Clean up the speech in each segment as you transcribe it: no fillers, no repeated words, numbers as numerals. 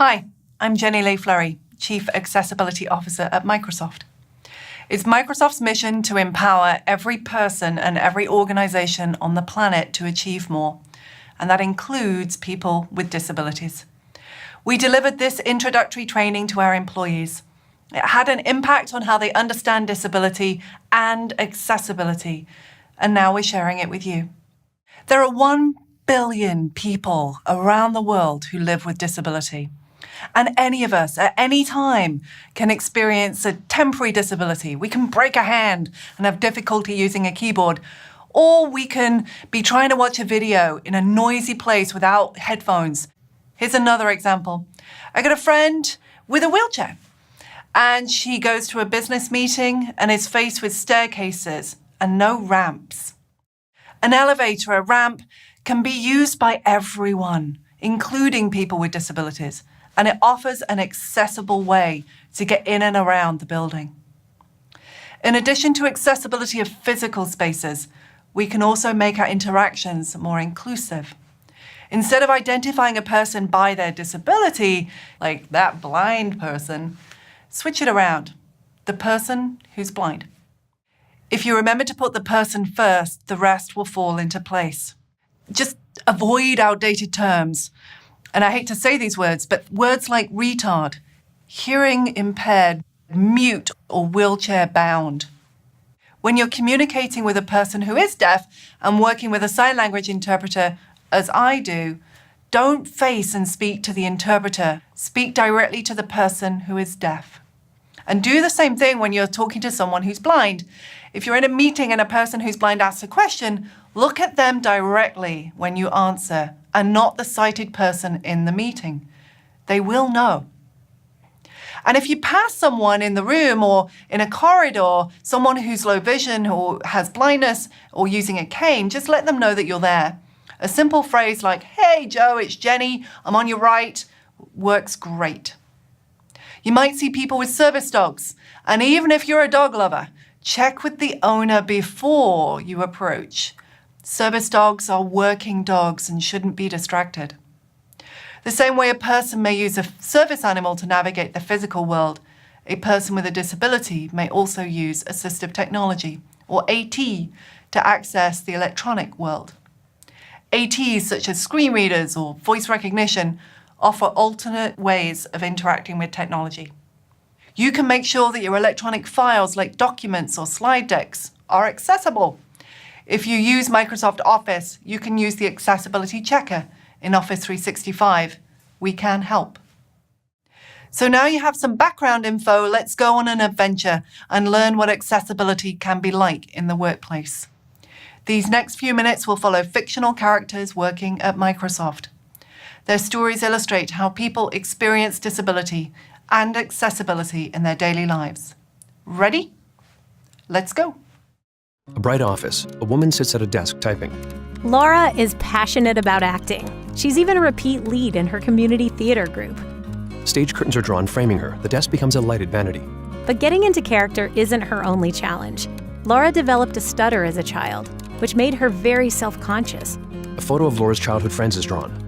Hi, I'm Jenny Leigh-Fleury, Chief Accessibility Officer at Microsoft. It's Microsoft's mission to empower every person and every organization on the planet to achieve more, and that includes people with disabilities. We delivered this introductory training to our employees. It had an impact on how they understand disability and accessibility, and now we're sharing it with you. There are 1 billion people around the world who live with disability. And any of us at any time can experience a temporary disability. We can break a hand and have difficulty using a keyboard, or we can be trying to watch a video in a noisy place without headphones. Here's another example. I got a friend with a wheelchair, and she goes to a business meeting and is faced with staircases and no ramps. An elevator, a ramp, can be used by everyone, including people with disabilities, and it offers an accessible way to get in and around the building. In addition to accessibility of physical spaces, we can also make our interactions more inclusive. Instead of identifying a person by their disability, like that blind person, switch it around, the person who's blind. If you remember to put the person first, the rest will fall into place. Just avoid outdated terms. And I hate to say these words, but words like retard, hearing impaired, mute, or wheelchair bound. When you're communicating with a person who is deaf and working with a sign language interpreter, as I do, don't face and speak to the interpreter. Speak directly to the person who is deaf. And do the same thing when you're talking to someone who's blind. If you're in a meeting and a person who's blind asks a question, look at them directly when you answer, and not the sighted person in the meeting. They will know. And if you pass someone in the room or in a corridor, someone who's low vision or has blindness or using a cane, just let them know that you're there. A simple phrase like, "Hey Joe, it's Jenny, I'm on your right," works great. You might see people with service dogs, and even if you're a dog lover, check with the owner before you approach. Service dogs are working dogs and shouldn't be distracted. The same way a person may use a service animal to navigate the physical world, a person with a disability may also use assistive technology, or AT, to access the electronic world. ATs such as screen readers or voice recognition offer alternate ways of interacting with technology. You can make sure that your electronic files like documents or slide decks are accessible. If you use Microsoft Office, you can use the Accessibility Checker in Office 365. We can help. So now you have some background info, let's go on an adventure and learn what accessibility can be like in the workplace. These next few minutes will follow fictional characters working at Microsoft. Their stories illustrate how people experience disability and accessibility in their daily lives. Ready? Let's go. A bright office. A woman sits at a desk typing. Laura is passionate about acting. She's even a repeat lead in her community theater group. Stage curtains are drawn, framing her. The desk becomes a lighted vanity. But getting into character isn't her only challenge. Laura developed a stutter as a child, which made her very self-conscious. A photo of Laura's childhood friends is drawn.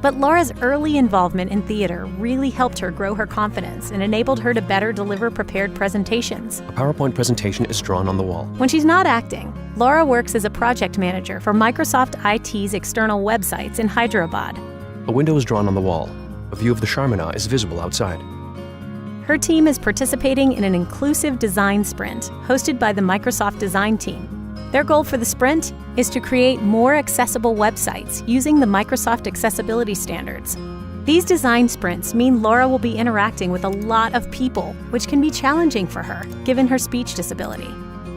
But Laura's early involvement in theater really helped her grow her confidence and enabled her to better deliver prepared presentations. A PowerPoint presentation is drawn on the wall. When she's not acting, Laura works as a project manager for Microsoft IT's external websites in Hyderabad. A window is drawn on the wall. A view of the Charminar is visible outside. Her team is participating in an inclusive design sprint hosted by the Microsoft design team. Their goal for the sprint is to create more accessible websites using the Microsoft accessibility standards. These design sprints mean Laura will be interacting with a lot of people, which can be challenging for her, given her speech disability.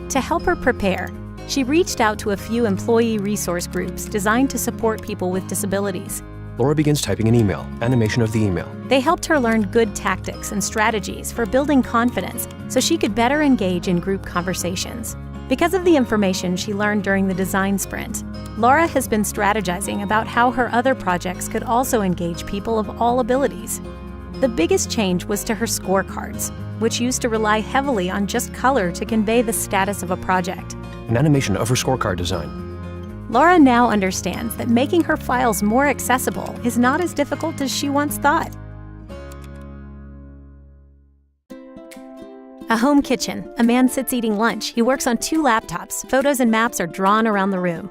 To help her prepare, she reached out to a few employee resource groups designed to support people with disabilities. Laura begins typing an email, animation of the email. They helped her learn good tactics and strategies for building confidence so she could better engage in group conversations. Because of the information she learned during the design sprint, Laura has been strategizing about how her other projects could also engage people of all abilities. The biggest change was to her scorecards, which used to rely heavily on just color to convey the status of a project. An animation of her scorecard design. Laura now understands that making her files more accessible is not as difficult as she once thought. A home kitchen. A man sits eating lunch. He works on 2 laptops. Photos and maps are drawn around the room.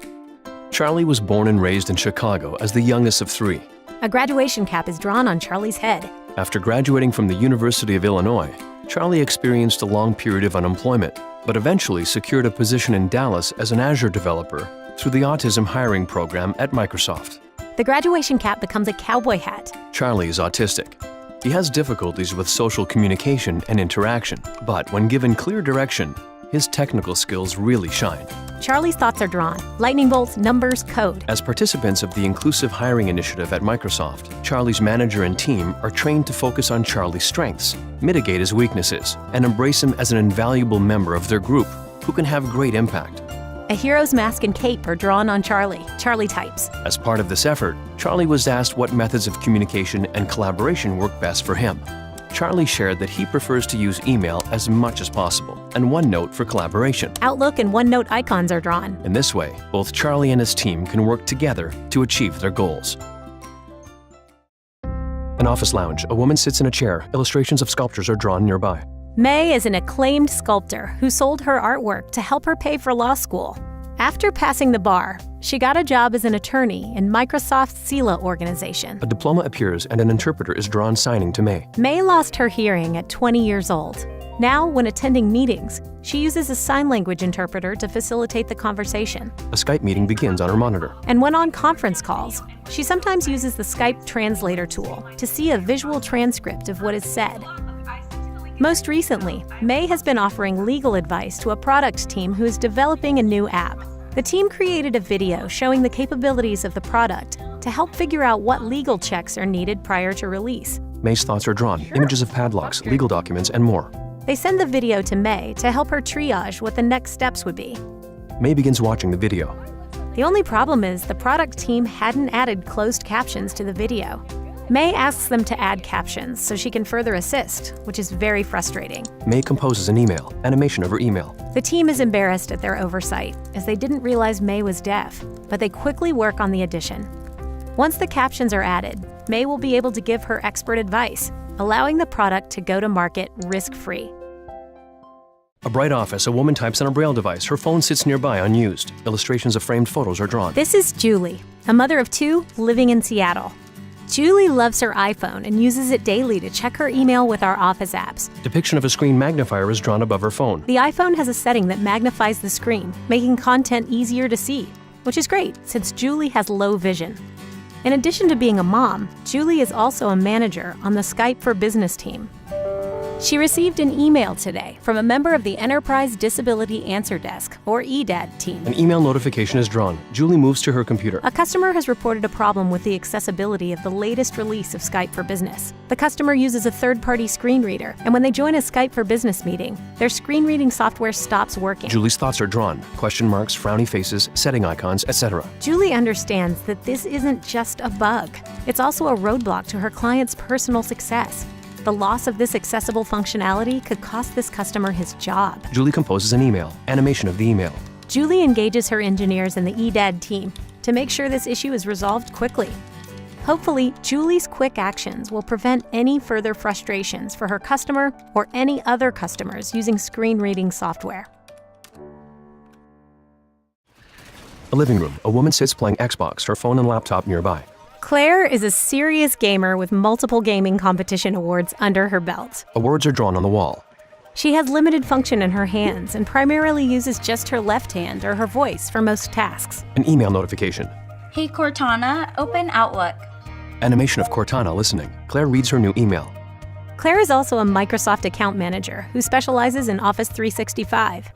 Charlie was born and raised in Chicago as the youngest of 3. A graduation cap is drawn on Charlie's head. After graduating from the University of Illinois, Charlie experienced a long period of unemployment, but eventually secured a position in Dallas as an Azure developer through the autism hiring program at Microsoft. The graduation cap becomes a cowboy hat. Charlie is autistic. He has difficulties with social communication and interaction, but when given clear direction, his technical skills really shine. Charlie's thoughts are drawn. Lightning bolts, numbers, code. As participants of the Inclusive Hiring Initiative at Microsoft, Charlie's manager and team are trained to focus on Charlie's strengths, mitigate his weaknesses, and embrace him as an invaluable member of their group who can have great impact. A hero's mask and cape are drawn on Charlie. Charlie types. As part of this effort, Charlie was asked what methods of communication and collaboration work best for him. Charlie shared that he prefers to use email as much as possible and OneNote for collaboration. Outlook and OneNote icons are drawn. In this way, both Charlie and his team can work together to achieve their goals. An office lounge. A woman sits in a chair. Illustrations of sculptures are drawn nearby. May is an acclaimed sculptor who sold her artwork to help her pay for law school. After passing the bar, she got a job as an attorney in Microsoft's CELA organization. A diploma appears and an interpreter is drawn signing to May. May lost her hearing at 20 years old. Now, when attending meetings, she uses a sign language interpreter to facilitate the conversation. A Skype meeting begins on her monitor. And when on conference calls, she sometimes uses the Skype translator tool to see a visual transcript of what is said. Most recently, May has been offering legal advice to a product team who is developing a new app. The team created a video showing the capabilities of the product to help figure out what legal checks are needed prior to release. May's thoughts are drawn, images of padlocks, legal documents, and more. They send the video to May to help her triage what the next steps would be. May begins watching the video. The only problem is the product team hadn't added closed captions to the video. May asks them to add captions so she can further assist, which is very frustrating. May composes an email, animation of her email. The team is embarrassed at their oversight, as they didn't realize May was deaf, but they quickly work on the addition. Once the captions are added, May will be able to give her expert advice, allowing the product to go to market risk-free. A bright office. A woman types on a braille device. Her phone sits nearby unused. Illustrations of framed photos are drawn. This is Julie, a mother of 2 living in Seattle. Julie loves her iPhone and uses it daily to check her email with our Office apps. Depiction of a screen magnifier is drawn above her phone. The iPhone has a setting that magnifies the screen, making content easier to see, which is great since Julie has low vision. In addition to being a mom, Julie is also a manager on the Skype for Business team. She received an email today from a member of the Enterprise Disability Answer Desk, or EDAD team. An email notification is drawn. Julie moves to her computer. A customer has reported a problem with the accessibility of the latest release of Skype for Business. The customer uses a third-party screen reader, and when they join a Skype for Business meeting, their screen reading software stops working. Julie's thoughts are drawn. Question marks, frowny faces, setting icons, etc. Julie understands that this isn't just a bug. It's also a roadblock to her client's personal success. The loss of this accessible functionality could cost this customer his job. Julie composes an email, animation of the email. Julie engages her engineers in the EDAD team to make sure this issue is resolved quickly. Hopefully, Julie's quick actions will prevent any further frustrations for her customer or any other customers using screen reading software. A living room. A woman sits playing Xbox, her phone and laptop nearby. Claire is a serious gamer with multiple gaming competition awards under her belt. Awards are drawn on the wall. She has limited function in her hands and primarily uses just her left hand or her voice for most tasks. An email notification. Hey Cortana, open Outlook. Animation of Cortana listening. Claire reads her new email. Claire is also a Microsoft account manager who specializes in Office 365.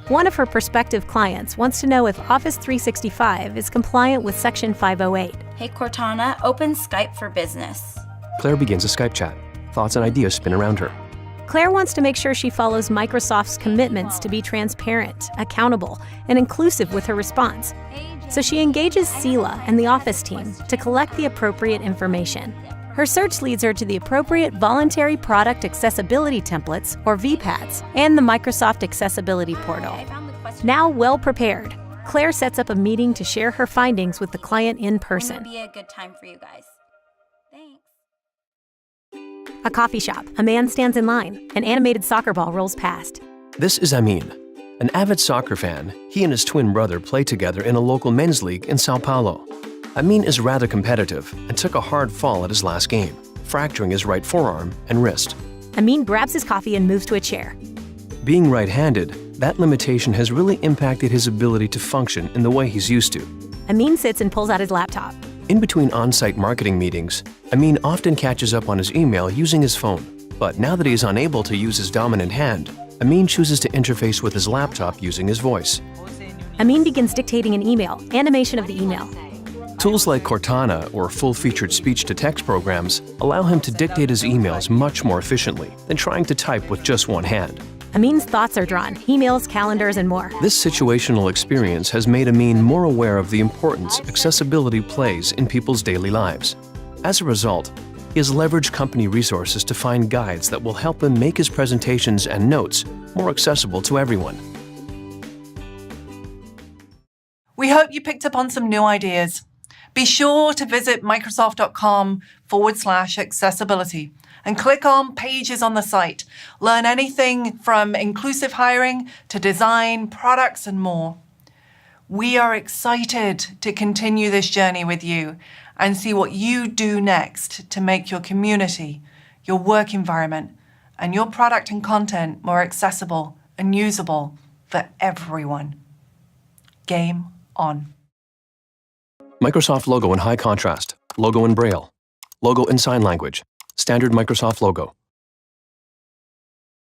One of her prospective clients wants to know if Office 365 is compliant with Section 508. Hey Cortana, open Skype for Business. Claire begins a Skype chat. Thoughts and ideas spin around her. Claire wants to make sure she follows Microsoft's commitments to be transparent, accountable, and inclusive with her response. So she engages CELA and the Office team to collect the appropriate information. Her search leads her to the appropriate Voluntary Product Accessibility Templates, or VPATs, and the Microsoft Accessibility Portal. Now well prepared, Claire sets up a meeting to share her findings with the client in person. When would be a good time for you guys? Thanks. A coffee shop. A man stands in line. An animated soccer ball rolls past. This is Amin. An avid soccer fan, he and his twin brother play together in a local men's league in Sao Paulo. Amin is rather competitive and took a hard fall at his last game, fracturing his right forearm and wrist. Amin grabs his coffee and moves to a chair. Being right-handed, that limitation has really impacted his ability to function in the way he's used to. Amin sits and pulls out his laptop. In between on-site marketing meetings, Amin often catches up on his email using his phone. But now that he is unable to use his dominant hand, Amin chooses to interface with his laptop using his voice. Amin begins dictating an email, animation of the email. Tools like Cortana or full-featured speech-to-text programs allow him to dictate his emails much more efficiently than trying to type with just one hand. Amin's thoughts are drawn, emails, calendars, and more. This situational experience has made Amin more aware of the importance accessibility plays in people's daily lives. As a result, he has leveraged company resources to find guides that will help him make his presentations and notes more accessible to everyone. We hope you picked up on some new ideas. Be sure to visit Microsoft.com/accessibility and click on pages on the site. Learn anything from inclusive hiring to design, products, and more. We are excited to continue this journey with you and see what you do next to make your community, your work environment, and your product and content more accessible and usable for everyone. Game on. Microsoft logo in high contrast, logo in Braille, logo in sign language, standard Microsoft logo.